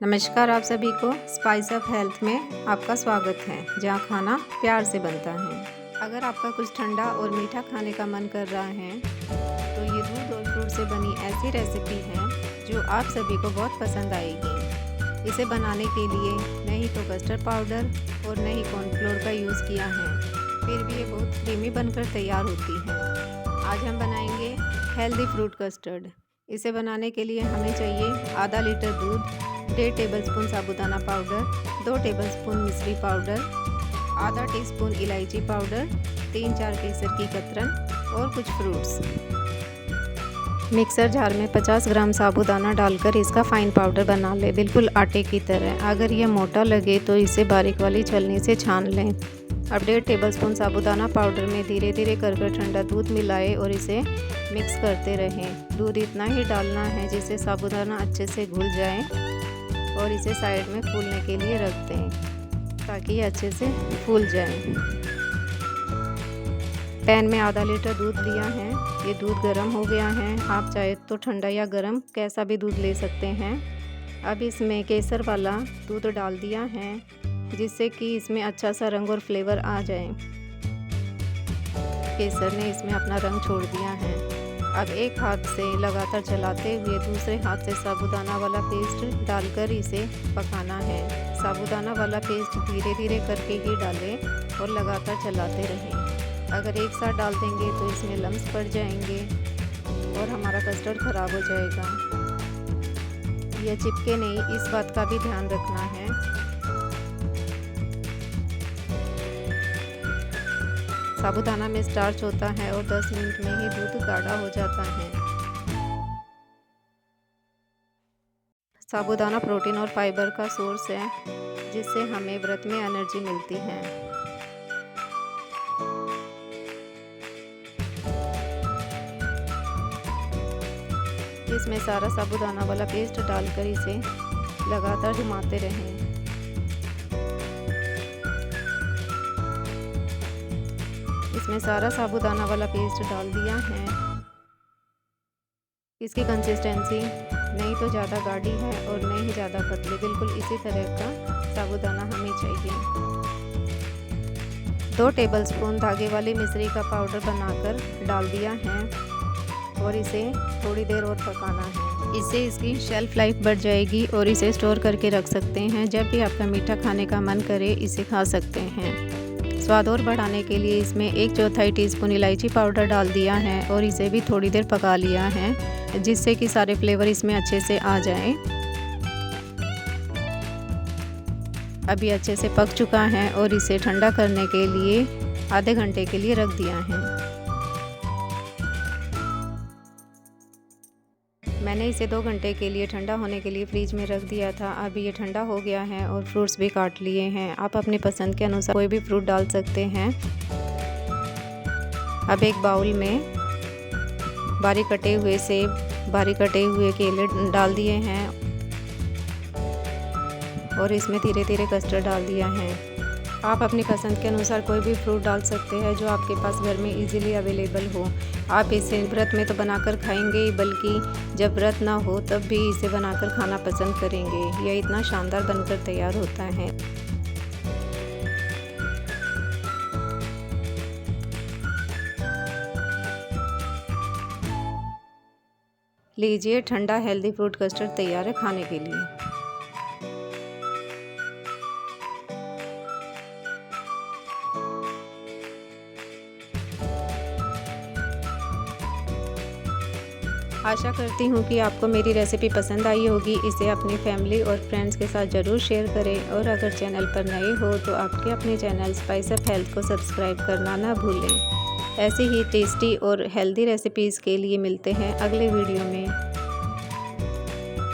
नमस्कार, आप सभी को स्पाइस ऑफ हेल्थ में आपका स्वागत है, जहां खाना प्यार से बनता है। अगर आपका कुछ ठंडा और मीठा खाने का मन कर रहा है तो ये दूध और फ्रूट से बनी ऐसी रेसिपी है जो आप सभी को बहुत पसंद आएगी। इसे बनाने के लिए न ही तो कस्टर्ड पाउडर और न ही कॉर्नफ्लोर का यूज़ किया है, फिर भी ये बहुत क्रीमी बनकर तैयार होती है। आज हम बनाएंगे हेल्दी फ्रूट कस्टर्ड। इसे बनाने के लिए हमें चाहिए आधा लीटर दूध, 1.5 टेबलस्पून साबुदाना पाउडर, 2 टेबलस्पून मिश्री पाउडर, आधा टीस्पून इलायची पाउडर, 3-4 केसर की कतरन और कुछ फ्रूट्स। मिक्सर जार में 50 ग्राम साबुदाना डालकर इसका फाइन पाउडर बना लें, बिल्कुल आटे की तरह। अगर यह मोटा लगे तो इसे बारीक वाली छलनी से छान लें। अब 1.5 टेबलस्पून साबुदाना पाउडर में धीरे धीरे कर ठंडा दूध मिलाएं और इसे मिक्स करते रहें। दूध इतना ही डालना है जिससे साबुदाना अच्छे से घुल जाए और इसे साइड में फूलने के लिए रख दें ताकि ये अच्छे से फूल जाए। पैन में आधा लीटर दूध लिया है, ये दूध गर्म हो गया है। आप चाहे तो ठंडा या गर्म कैसा भी दूध ले सकते हैं। अब इसमें केसर वाला दूध डाल दिया है जिससे कि इसमें अच्छा सा रंग और फ्लेवर आ जाए। केसर ने इसमें अपना रंग छोड़ दिया है। अब एक हाथ से लगातार चलाते हुए दूसरे हाथ से साबुदाना वाला पेस्ट डालकर इसे पकाना है। साबुदाना वाला पेस्ट धीरे धीरे करके ही डालें और लगातार चलाते रहें। अगर एक साथ डाल देंगे तो इसमें लम्स पड़ जाएंगे और हमारा कस्टर्ड ख़राब हो जाएगा। यह चिपके नहीं, इस बात का भी ध्यान रखना है। साबुदाना में स्टार्च होता है और 10 मिनट में ही दूध गाढ़ा हो जाता है। साबुदाना प्रोटीन और फाइबर का सोर्स है जिससे हमें व्रत में एनर्जी मिलती है। इसमें सारा साबुदाना वाला पेस्ट डालकर इसे लगातार घुमाते रहें। इसमें सारा साबुदाना वाला पेस्ट डाल दिया है। इसकी कंसिस्टेंसी नहीं तो ज़्यादा गाढ़ी है और नहीं ही ज़्यादा पतली, बिल्कुल इसी तरह का साबुदाना हमें चाहिए। 2 टेबलस्पून धागे वाली मिश्री का पाउडर बनाकर डाल दिया है और इसे थोड़ी देर और पकाना है। इससे इसकी शेल्फ लाइफ बढ़ जाएगी और इसे स्टोर करके रख सकते हैं। जब भी आपका मीठा खाने का मन करे इसे खा सकते हैं। स्वाद और बढ़ाने के लिए इसमें 1/4 टीस्पून इलायची पाउडर डाल दिया है और इसे भी थोड़ी देर पका लिया है जिससे कि सारे फ्लेवर इसमें अच्छे से आ जाएं। अभी अच्छे से पक चुका है और इसे ठंडा करने के लिए आधे घंटे के लिए रख दिया है। मैंने इसे 2 घंटे के लिए ठंडा होने के लिए फ्रिज में रख दिया था। अभी ये ठंडा हो गया है और फ्रूट्स भी काट लिए हैं। आप अपनी पसंद के अनुसार कोई भी फ्रूट डाल सकते हैं। अब एक बाउल में बारीक कटे हुए सेब, बारीक कटे हुए केले डाल दिए हैं और इसमें धीरे धीरे कस्टर्ड डाल दिया है। आप अपनी पसंद के अनुसार कोई भी फ्रूट डाल सकते हैं जो आपके पास घर में इजीली अवेलेबल हो। आप इसे व्रत में तो बनाकर खाएंगे, बल्कि जब व्रत ना हो तब भी इसे बनाकर खाना पसंद करेंगे। यह इतना शानदार बनकर तैयार होता है। लीजिए, ठंडा हेल्दी फ्रूट कस्टर्ड तैयार है खाने के लिए। आशा करती हूँ कि आपको मेरी रेसिपी पसंद आई होगी। इसे अपनी फैमिली और फ्रेंड्स के साथ ज़रूर शेयर करें और अगर चैनल पर नए हो तो आपके अपने चैनल स्पाइस ऑफ हेल्थ को सब्सक्राइब करना ना भूलें। ऐसी ही टेस्टी और हेल्दी रेसिपीज़ के लिए मिलते हैं अगले वीडियो में।